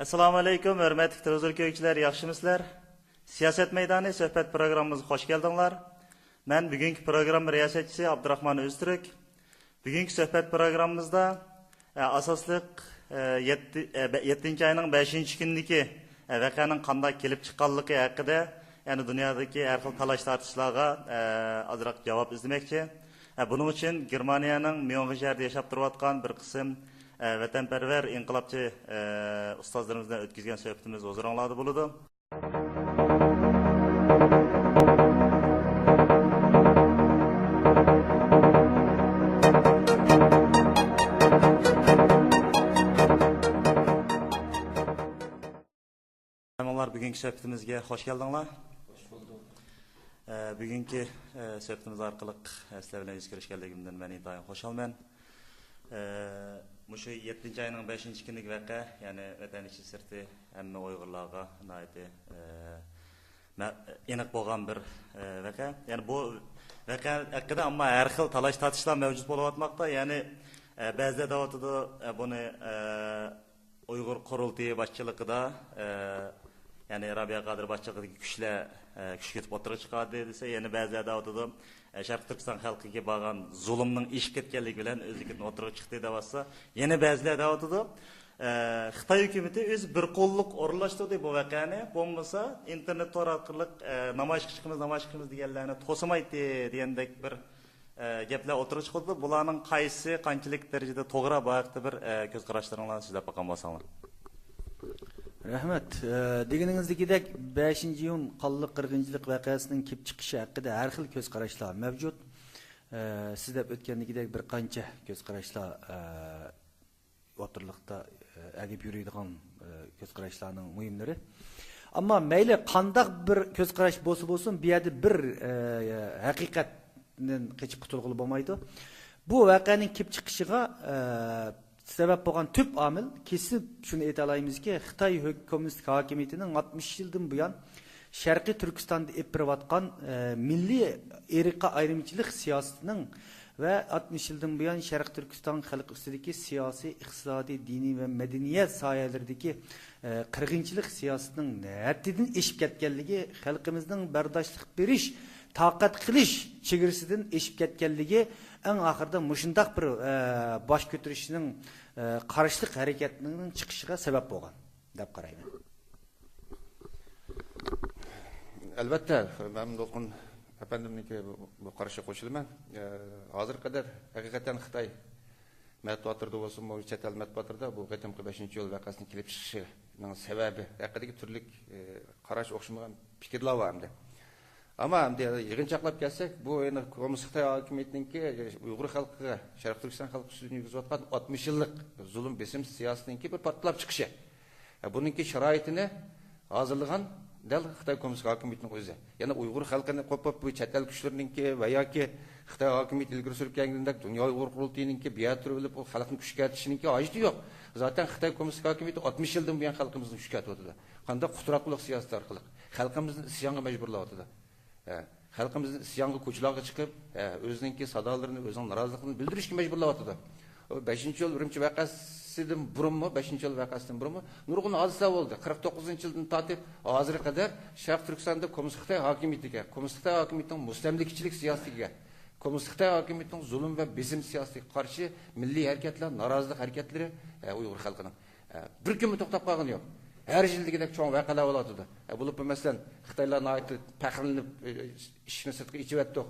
Assalomu alaykum, hurmatli televizor ko'ruvchilar, yaxshimisizlar? Siyosat maydoni suhbat programmamizga xush keldinglar. Men bugungi program riyosatchisi Abdurahmon O'ztürk. Bugungi suhbat programmamizda asosliq 7-oyning 5-kunidagi voqeaning qanday kelib chiqqanligi haqida, ya'ni dunyodagi har xil talash tortishlarga ozroq javob izlamoqchi. Buning uchun Germaniyaning Myunxen shahrida yashab turayotgan bir qism vatanparvar inqilobchi ustozlarimizdan o'tkazgan suhbatimiz o'zinglarda bo'ladi. Bugungi suhbatimizga xush keldinglar. Xush bulduk. Bugungi suhbatimiz orqali sizlar bilan yuz ko'rishganligimdan men intayin xursandman. Mushu 7-oyning 5-kunlik voqea, ya'ni vatan ichi sirti hamma Uyg'urlarga aniq bo'lgan bir voqea. Ya'ni bu voqea haqida ammo har xil talash tortishlar mavjud bo'layotmoqda. Ya'ni ba'zilar davlatida buni Uyg'ur qurultiyi boshchiligida yani Rabia Qadir başçılıqdaki kuchga ketib o'tirib chiqadi desa, yana ba'zilar davlatida Sharq Turkiston xalqiga bo'lgan zulmning ishib ketganligi bilan o'zligini o'tirib chiqdi deyapsa, yana ba'zilar davlatida Xitoy hukumatı o'z bir qo'lliq o'rinlashtirdi bu voqeani, bo'lmasa internet tor orqali namoyish qilishimiz deganlarni to'simaydi degandek bir gaplar o'tirib chiqdi. Bularning qaysi qanchalik darajada to'g'ri bu haqda bir ko'z qarashlaringizni sizlar baqqan bo'lsanglar. Rahmat. Deganingizdagidek 5-iyun qonli qirg'inchilik voqeasining kelib chiqishi haqida har xil ko'z qarashlar mavjud. Siz deb o'tgandagidek bir qancha ko'z qarashlar o'tirliqda agib yuradigan ko'z qarashlarning muhimlari. Ammo mayli qandaq bir ko'z qarash bo'lsa-bo'lsin, bu yerda bir haqiqatdan qochib qutulg'ili bo'lmaydi. Bu voqeaning kelib chiqishiga sebep bo'lgan tüp amil kesip şunu aytalayımızki Xitoy kommunistik hakimiyetining 60 yıldan buyon Sharqiy Turkistonda epirayotgan milliy irqiy ayrimchilik siyosatining ve 60 yıldan buyon Sharq Turkiston xalq ustidagi siyosiy, iqtisodiy, diniy ve madaniyat soyalaridagi qirg'inchilik siyosatining haddidan eshib ketganligi, xalqimizning bardoshlik berish, taqat qilish chegarasidan eshib ketganligi en ahırda mushundaq bir baş götürüşünün qarışlıq hareketinin çıkışına sebep bo'lgan deb qarayman. Albatta, men Dolqin efendimniki bu qarashga qo'shilaman. Hozir qadar haqiqatan Xitoy matbuotlarida bo'lsin, chet el matbuotlarida bu qatimqi 5-iyul voqeasining kelib chiqishining sababi haqidagi turli qarash o'xshamagan fikrlar bor hamda. Ama yig'inchoqlab kelsak, bu endi kommunist Xitoy hokimiyatiningki Uyg'ur xalqiga, Sharq Turkiston xalqi ustidan yurgizayotgan 60 yillik zulm besim siyosatininki bir portlab chiqishi. Buningki sharoitini hozirlagan dal Xitoy kommunist hokimiyatining o'zi. Ya'ni Uyg'ur xalqini qo'pib bu chet el kuchlarininki va yoki Xitoy hokimiyati ilgari surib kelgandek dunyo Uyg'ur qurultiyininki biat turib bu xalqni kuchga ketishininki hojati yo'q. Zaten Xitoy kommunist hokimiyati 60 yildan buyon xalqimizni kuchga ketdi. Qanday quturaqliq siyosat orqali xalqimizni isyonga majburlayotdi. Xalqimizning isyonga ko'chalarga chiqib, o'zininki sadolarini, o'zining noroziligini bildirishga majburlayotdi. 5-iyul Urumchi voqeasidan burunmi, 5-iyul voqeasidan burunmi nurg'un hodisalar bo'ldi. 49-yildan tortib hozirga qadar Sharq Turkistonda kommunist Xitoy hokimiyatiga, kommunist Xitoy hokimiyatining mustamlikachilik siyosatiga, kommunist Xitoy hokimiyatining zulm va besim siyosatiga qarshi milliy harakatlar, norozilik harakatlari Uyg'ur xalqining bir kun to'xtab qolgani yo'q. Her yildagidek cho'ng voqealar bo'lardi. Bo'lib masalan Xitoylarning aytib faxrlanib ishni sirtqa ichibatdi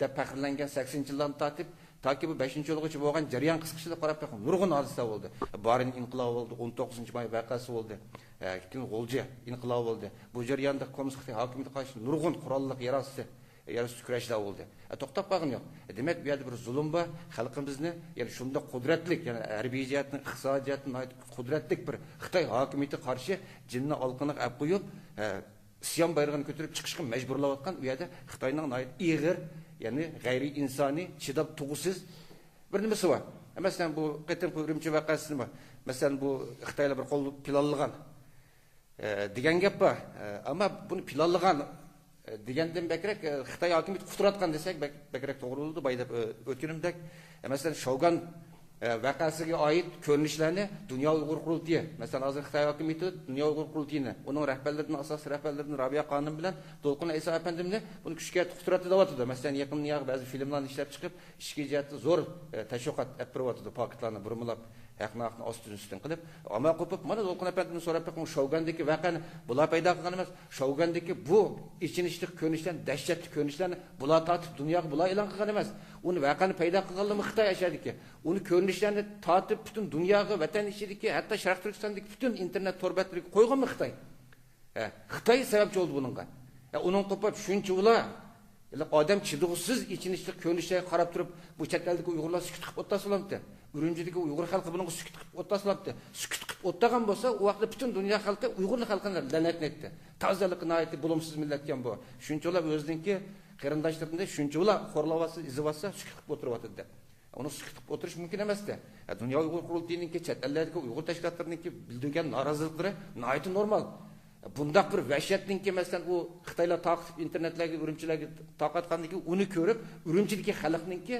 deb faxrlangan 80-yildan tortib toki bu 5-yilgacha bo'lgan jarayon qisqachada qarab baxim nurg'un hodisalar bo'ldi. Barin inqilobi bo'ldi, 19-may voqeasi bo'ldi. Keyin G'o'lja inqilobi bo'ldi. Bu jarayonda kommunist Xitoy hokimiyatiga qarshi nurg'un qurolliq yarasi kurashlar bo'ldi. To'xtab qolgan yo'q. Demak, bu yerda bir zulm bor. Xalqimizni, ya'ni shunda qudratli, ya'ni harbiy jihatdan, iqtisodiy jihatdan qudratli bir Xitoy hokimiyatiga qarshi jinni olqiniq olib qo'yib, isyon bayrog'ini ko'tarib chiqishga majburlayotgan u yerda Xitoyning ig'ir, ya'ni g'ayriy insoniy, chidab tug'usiz bir nimasi bor. Masalan, bu qatimqi Urumchi voqeasi bor. Masalan, bu Xitoylar bir qo'l planlagan degan gap bor. Ammo buni planlagan degandan bekrek Xitoy hokimiyati quturatgan desak bekrek to'g'ri bo'ladi. Bayda o'tganimdek, masalan, Shogun vakasiga oid ko'rinishlarni Dunyo Uyg'ur qurultiyi, masalan hozir Xitoy hokimiyati Dunyo Uyg'ur qurultiyini, uning rahbarlaridan asosiy rahbarlaridan Robiya xonim bilan To'lqin Iso apandimni buni kuchga qudratli deyotdi. Masalan yaqin ba'zi filmlarni ishlab chiqib, ishga jihatda zo'r tashviqot olib beryapti, paketlarni burmilab haqni ostin qilib, amal qilib, mana To'lqin apandimni so'rab qo'ygan Shougandagi vaqani bular paydo qilgan emas. Shougandagi bu ichinishlik ko'rinishlarni, dahshatli ko'rinishlarni bular tortib dunyoga bular e'lon qilgan emas. Uni vaqani paydo qilganligi Xitoy yashadiki, uni ko'rinishlarni tortib butun dunyoga, vatan ichidagi, hatto Sharq Turkistondagi butun internet torbatlariga qo'yganmi Xitoy? Xitoy sababchi bo'ldi buningga. Uning qo'pib shuncha ular odam chidug'siz ichinishlik ko'rinishlarga qarab turib, bu chet eldagi Uyg'urlar sukut qilib o'ttasizlamdi. Urumchidagi Uyg'ur xalqi bunga sukut qilib o'ttasizlamdi. Sukut qilib o'ttagan bo'lsa, u vaqtda butun dunyo xalqi Uyg'ur xalqini la'natlaydi. Tozaliqni aytib bo'lumsiz millatgan bu. Shunchalar o'ziniki qarindoshlarimda shunchalar xo'rlavasi, izivasi sukut qilib o'tiryapti. Uni sukut qilib o'tirish mumkin emas-da. Dunyo Uyg'ur qurultiyininki chet eldagi Uyg'ur tashkilotlarininki bildirgan noroziliklari nihoyat normal. Bundaq bir vahshatninki masalan u Xitoylar taqib internetlarga urumchilarga taqatgandiki uni ko'rib urumchidagi xalqninki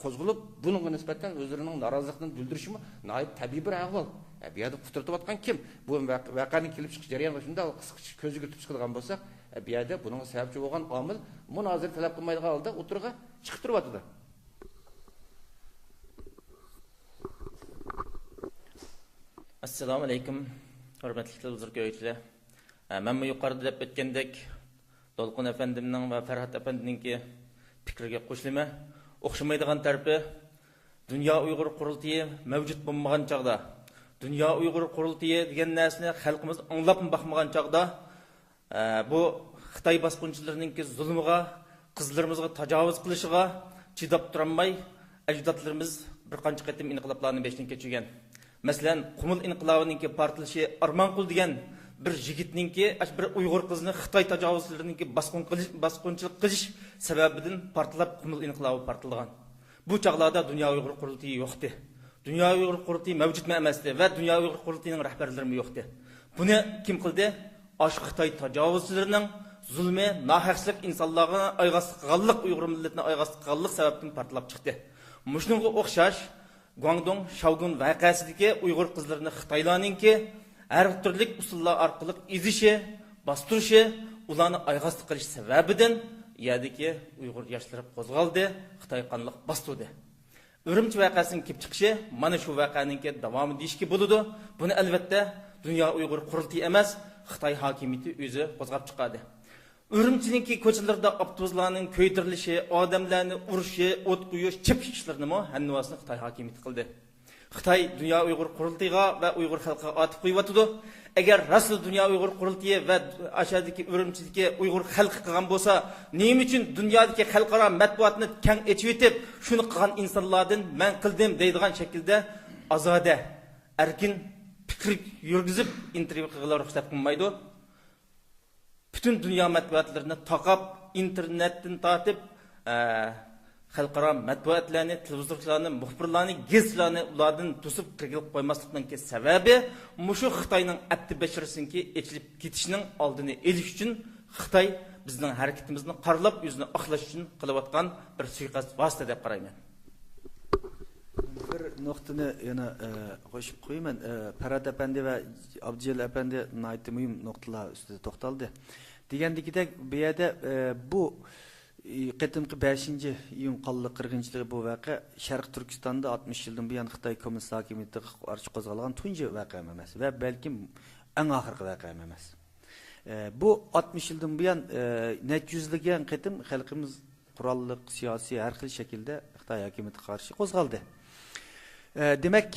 qo'zg'alib buningga nisbatan o'zlarining noroziligini bildirishimi nihoyat tabiiy bir ahvol. Bu yerda quturtayotgan kim? Bu voqeaning kelib chiqish jarayoni shunda qisqacha ko'zga tutib chiqilgan bo'lsak, bu yerda buning sababchi bo'lgan omil munozir talab qilmaydigan holda o'tirga chiqib turyapti. Assalomu alaykum, hurmatli televizor ko'ruvchilar. Men yuqorida deb o'tgandek, To'lqin afandimning va Farhod afandimningki fikriga qo'shilaman. O'xshamaydigan tarafi Dunyo Uyg'ur qurultiyi mavjud bo'lmagan chaqda, Dunyo Uyg'ur qurultiyi degan narsani xalqimiz anglab baxmagan chaqda, bu Xitoy bosqinchilarininki zulmiga, qizlarimizga tajovuz qilishiga chidab turolmay, ajdodlarimiz bir qancha qatim inqiloblarni beshdan kechirgan. Masalan, Qumul inqilobininki portlashi Armanqul degan bir yigitninki bir Uyg'ur qizni Xitoy tajovuzlarininki bosqinchilik qilish sababidan portlab Qumul inqilobi portlagan. Bu chaqlarda Dunyo Uyg'ur qurultiyi yo'qdi. Dunyo Uyg'ur qurultiyi mavjud emasdi va Dunyo Uyg'ur qurultiyining rahbarlari yo'qdi. Buni kim qildi? Xitoy tajovuzlarining zulmi, nohaqlik insonlarga ayg'aslik qilganlik, Uyg'ur millatini ayg'aslik qilganlik sababdan portlab chiqdi. Mushunga o'xshash Guangdong Shogun voqeasidagi Uyg'ur qizlarini Xitoylarninki har turli usullar orqali izishi, bostirishi, ularni ayg'aslik qilish sababidan yerdagi Uyg'ur yoshlari qo'zg'aldi, Xitoy qanliq bostirdi. Urumchi voqeasining kelib chiqishi mana shu voqeaninki davomi deyishga bo'ladi. Buni albatta Dunyo Uyg'ur qurultiyi emas, Xitoy hokimiyati o'zi qo'zg'ab chiqadi. Urumchininki ko'chalarda avtobuslarning ko'ydirilishi, odamlarni urishi, o't qo'yish, chepish ishlarini hammasi Xitoy hokimiyati qildi. Xitoy Dunyo Uyg'ur qurultiyiga va Uyg'ur xalqiga otib qo'yibdi. Agar rasl Dunyo Uyg'ur qurultiyi va ashadagi Urumchidagi Uyg'ur xalqi qilgan bo'lsa, nima uchun dunyodagi xalqaro matbuotni keng ochib etib, shuni qilgan insonlardan men qildim deydigan shaklda ozoda, erkin fikr yurgizib intervyu qilishga ruxsat qilmaydi. Bütün dünya matbuotlarini taqab, internetdan tortib, xalqaro matbuotlarni, televizorlarni, muxbirlarni, gazetlarni ulardan to'sib qilib qo'ymaslikning sababi mushu Xitoyning atti bashirsinki echilib ketishining oldini olish uchun Xitoy bizning harakatimizni qarlab, o'zini oqlash uchun qilayotgan bir suiqasd vosita deb qarayman. Bir nuqtani yana qo'shib qo'yaman. Farhod apandi va Abdujal apandi nihoyatda muhim nuqtalar ustida to'xtaldi. Degandagidek bu yerda bu qatimqi 5-iyun qonli qirg'inchiligi bu voqea Sharq Turkistonda 60 yildan buyon Xitoy kommunist hokimiyatiga qarshi qo'zg'algan tunji voqea emas va balkim eng oxirgi voqea emas. Bu 60 yildan buyon necha yuzlagan qatim xalqimiz qurolliq, siyosiy har xil shaklda Xitoy hokimiyatiga qarshi qo'zg'aldi. Demek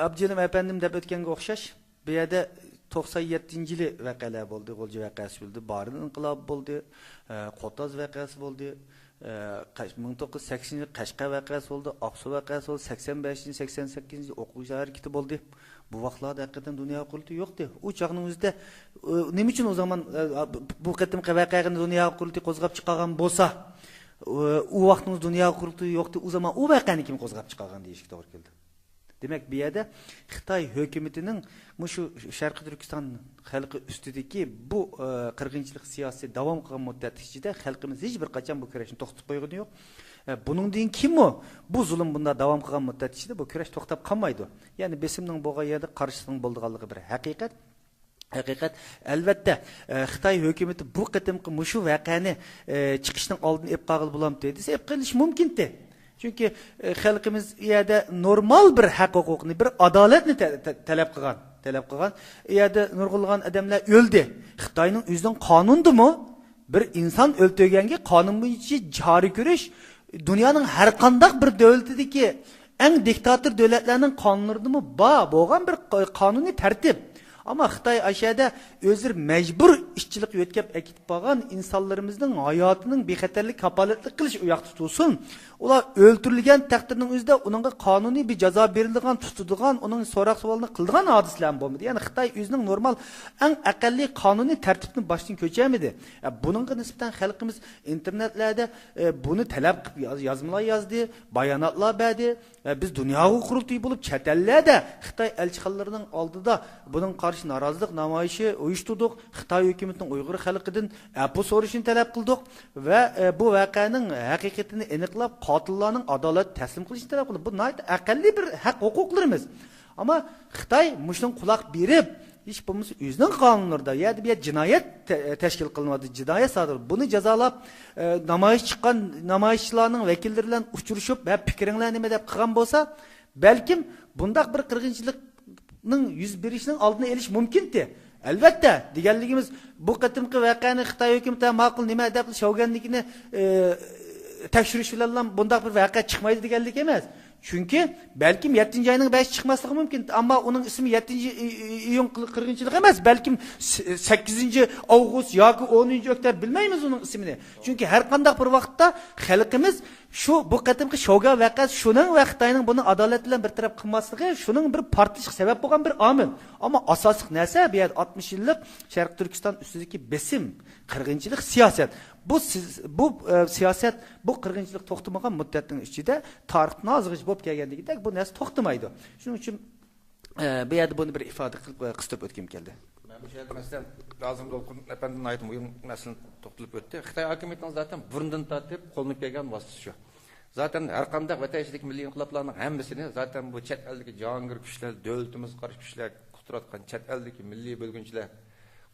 Abdülim efendim deb o'tganga o'xshash bu yerda 97-yili voqealar bo'ldi, G'o'lja voqeasi bo'ldi, Barin inqilobi bo'ldi, Qo'toz voqeasi bo'ldi, 1980-yil Qashqa voqeasi bo'ldi, Oqsu voqeasi bo'ldi, 85-88-yil o'quvchilar harakati bo'ldi. Bu vaqtlarda haqiqatan dunyo qurultiyi yo'qdi. U chaqning o'zida nima uchun o zaman bu qatimqi voqeani dunyo qurultiyi qo'zg'ab chiqargan bo'lsa, u vaqtning dunyo qurultiyi yo'qdi, o zaman u voqeani kim qo'zg'ab chiqargan deyishga to'g'ri keldi. Demek bir yerda Xitoy hukumatining shu Sharqiy Turkiston xalqi ustidagi bu qirg'inchilik siyosiy davom qilgan muddat ichida xalqimiz hech bir qachon bu kurashni to'xtatib qo'ygani yo'q. Buningdan kimi bu zulm bunda davom qilgan muddat ichida bu kurash to'xtab qolmaydi. Ya'ni besimning bo'lgan yerda qarshisining bo'lganligi bir haqiqat. Haqiqat albatta Xitoy hukumatı bu qitimqi mushu voqeani chiqishning oldini ep qag'il bo'lamdi desa ep qilish mumkin-da. Chunki xalqimiz yerda normal bir haq huquqni, bir adolatni talab qilgan. Yerda nurg'ulgan odamlar o'ldi. Xitoyning o'zining qonundimi? Bir inson o'ltirganga qonun bo'yicha joriy ko'rish dunyoning har qanday bir davlatidagi eng diktator davlatlarning qonunlaridami bo'lgan bir qonuniy tartib. Ama Xitoy aşağıda özür mecbur işçilik ötkep ekip bağan insanlarımızın hayatının bexatarlik kapalatlik qilish uyak tutulsun. Ular öldürülgen takdirinin özde onunla kanuni bir ceza verildiğen, tutulduğun, onun sorak sualını kıldığın hadisler olmadı. Yani Xitoy özünün normal en akalli kanuni tertipini baştan köçemedi. Bununla nispeten halkımız internetlerde bunu talep yazmalar yazdı, bayanatlar verdi. Biz dünyayı kurultuyu bulup çetellerde Xitoy elçihallarının aldıda bunun karşı narazılık namayışı uyuşturduk. Xitoy hükümetinin Uyghur halkıdan bu soruşunu talep kıldık ve bu vakanın hakikatini aniqlab qatillarning adolat taslim qilishni talab qildi. Bu aqalli bir haq huquqlarimiz. Ama Xitoy mushning quloq berib, hech bo'lmasa o'zining qonunlarida yerda bir jinoyat tashkil qilinadi, jinoyat sodir. Buni jazolab namoyish chiqqan namoyishchilarning vakillari bilan uchrashib, "Va fikringlar nima?" deb qilgan bo'lsa, balkim bundaq bir qirg'inchilikning yuz berishining oldini olish mumkin-da. Albatta, deganligimiz bu qatimqi voqeani Xitoy hukumati ma'qul nima deb shovganligini tekshirish bilan bundaq bir voqea chiqmaydi deganlik emas. Chunki balkim 7-oyning 5 chiqmasligi mumkin, ammo uning ismi 7-iyun qirg'inchilik emas, balkim 8-avgust yoki 10-oktyabr bilmaymiz uning ismini. Chunki har qanday bir vaqtda xalqimiz shu bu qatimqi shovga voqea shuning va Xitoyning buni adolat bilan bir taraf qilmasligi shuning bir portlash sabab bo'lgan bir omil. Ammo asosiy narsa bu 60 yillik Sharq Turkiston ustidagi besim, qirg'inchilik siyosat. Bu siyaset, bu qirg'inchilik to'xtamagan muddatning ichida tarixni ozg'ich bo'lib kelganligidek bu narsa to'xtamaydi. Shuning uchun bu yerda buni bir ifoda qilib qistirib o'tgim keldi. Ben bu şeyde mesela lazım Dolkun efendinin aytım uyum meselini to'xtalib o'tdi. Xitoy hukumatining zaten burundan tortib qo'llanib kelgan vositasi shu. Zaten har qanday vatanchilik milliy inqiloblarning hammasini zaten bu chet eldagi jahongir kuchlar, davlatimiz qarshi kuchlar quturayotgan chet eldagi milliy bo'lgunchilar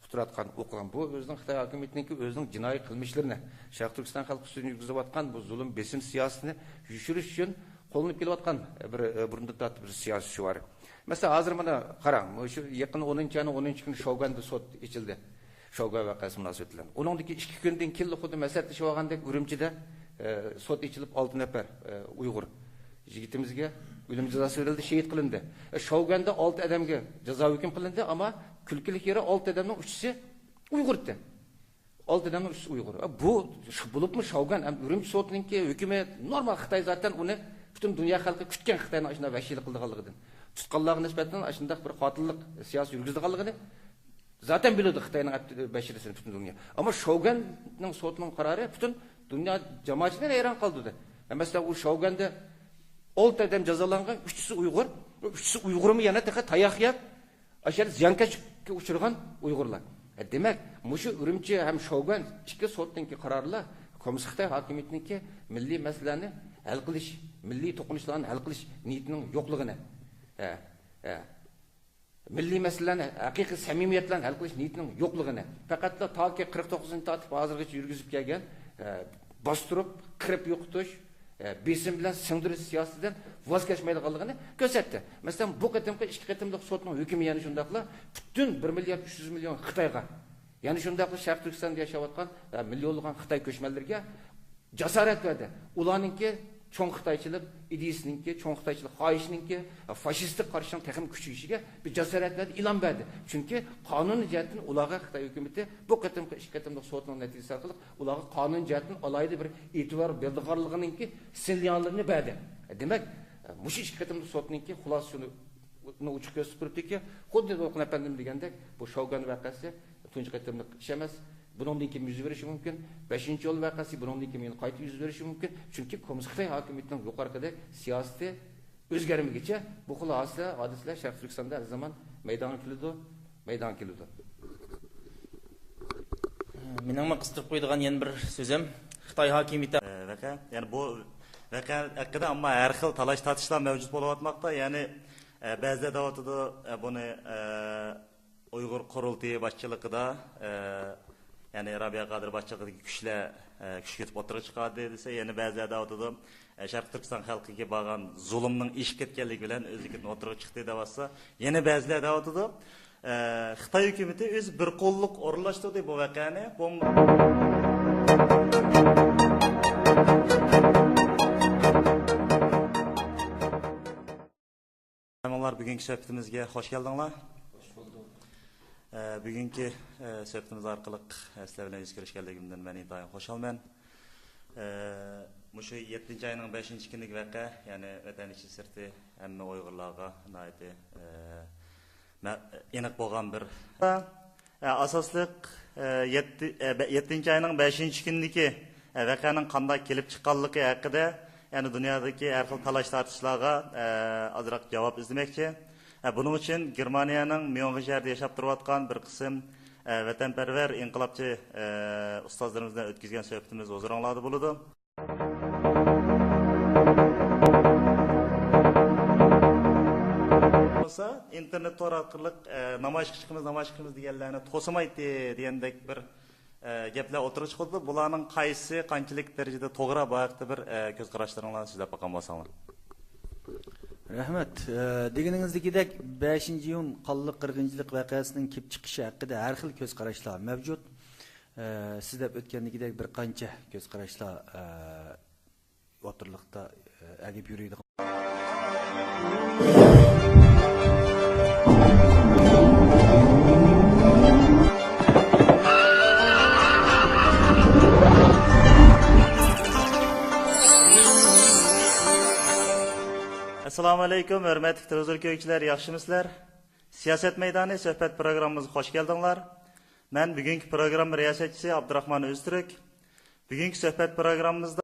quturayotgan o'qigan bu o'zining Xitoy hukumatiniki o'zining jinoiy qilmishlarini Sharq Turkiston xalqi ustidan yurgizayotgan bu zulm besim siyosatini yushirish uchun qo'llanib kelayotgan bir burundan tortib bir siyosat shu bor. Mesela hozir mana qarang, shu yaqin 10-kuni Shoganda sud ichildi. Shoga voqeasi munosabati bilan. Uningdagi 2 kundan keyin xuddi maslahatlasha olgandek Urumchida sud ichilib 6 nafar Uyg'ur yigitimizga o'lim jazosi berildi, shahid qilindi. Shoganda 6 odamga jazo hukm qilindi, ammo kulkili yeri 6 odamning 3si Uyg'ur edi. 6 odamning 3si Uyg'ur. Bu bo'libmi Shogan Urumchi sudininki hukmi normal Xitoy zaten uni butun dunyo xalqi kutgan Xitoyning shunday vahshiylik qilganligidan. Tutqanlarga nisbatan shunday bir qotillik siyosat yurgizganligini zaten biladi Xitoyning bashirisini butun dunyo. Ammo Shoganning sudining qarori butun dunyo jamoatchidan hayron qoldi. Masalan, u Shoganda 6 odam jazolangan, 3si Uyg'ur, 3si Uyg'urmi yana tayoq yeb, ashar ziyonkashlikka uchragan Uyg'urlar. Demak, mushu Urumchi ham Shogan ikki sudninki qarorlar Kommunist Xitoy hokimiyatiniki milliy masalalarni hal qilish, milliy to'qinishlarni hal qilish niyatining yo'qligini milliy masalalarni haqiqiy samimiyat bilan hal qilish niyatining yo'qligini faqat toki 49-tortib hozirgacha yurgizib kelgan bostirib, qirib yo'qotish, besim bilan singdirish siyosatidan voz kechmaydiganligini ko'rsatdi. Masalan, bu qatimqi 2 qatimliq sudning hukmi yana shundaqla butun 1 milliard 300 million Xitoyga, ya'ni shundaqla Sharq Turkistonda yashayotgan millionlagan Xitoy ko'chmanlarga jasorat berdi. Ularningki cho'ng Xitoychilik ideyasininki, cho'ng Xitoychilik xohishininki, fashistik qarshining texnik kuchayishiga bir jasoratlar e'lon berdi. Chunki qonuniy jihatdan ularga Xitoy hukumatı bu qatimqi 2 qatimliq sudning natijasi orqali ularga qonuniy jihatdan alayda bir e'tibor berdiganligininki signallarni berdi. Demak, mush 2 qatimliq sudninki xulosasini uchiq ko'rsatib turibdiki, xuddi Dolqin efendim degandek, bu Shogan voqeasi tunji qatimliq ish emas. Bundan keyin yuz berishi mumkin. 5-yo'l voqeasi bundan keyin qayta yuz berishi mumkin. Chunki Kommunist Xitoy hokimiyatining yuqoridagi siyosati o'zgarmaguncha bu xil hodisalar Sharq Turkistonda har zamon maydonga keladi. Mening qistirib qo'ydigan yana bir so'zim Xitoy hokimiyati yani bu Hakkında ama her xil talaş tartışlar mevcut bo'layotmoqda. Ya'ni ba'zida davatida buni Uyg'ur qurultiyi boshchiligida ya'ni Rabiya Qodir boshchiligidagi kuchlar kuch ketib o'tirib chiqadi desa, yana ba'zida davatida Sharq Turkiston xalqiga bo'lgan zulmning ish ketganligi bilan o'zligini o'tirib chiqdi deyapsa, yana ba'zilar davatida Xitoy hukumati o'z bir qo'lliq o'rinlashtirdi bu voqeani. Bugungi suhbatimizga xush keldinglar. Xush bulduk. Bugungi suhbatimiz orqali sizlar bilan yuz ko'rishganligimdan men intayin xushalman. Mushu 7-oyning 5-kunlik voqea, ya'ni vatan ichi sirti hamma Uyg'urlarga nihoyatda aniq bo'lgan bir asosliq 7-oyning 5-kunligi voqeaning qanday kelib chiqqanligi haqida yani dünyadaki her xil talaş tartışlarga azraq cevap izlemekçi. Bunun için Germaniyanın München şehrinde yaşap duruyotgan bir kısım vatanperver, inqilabçı ustazlarımızdan ötkizgen söhbetimiz ozuranladı buludu. Olsa internet tor arqılı namoyish qilishimiz deganlarni to'simaydi degandek bir gaplar o'tirib chiqdi. Bularning qaysi qanchalik darajada to'g'ri bu haqda bir ko'z qarashlaringizni sizlab boqgan bo'lsanglar. Rahmat. Deganingizdagidek 5-iyun qonliq qirg'inchilik voqeasining kelib chiqishi haqida har xil ko'z qarashlar mavjud. Sizlab o'tgandagidek bir qancha ko'z qarashlar o'tirliqda agib yuriydi. Assalomu alaykum, hurmatli televizor ko'ruvchilar, yaxshimisizlar? Siyosat maydoni suhbat programmamizga xush keldinglar. Men bugungi program riyosatchisi Abdurahmon O'ztürk. Bugungi suhbat programmamizda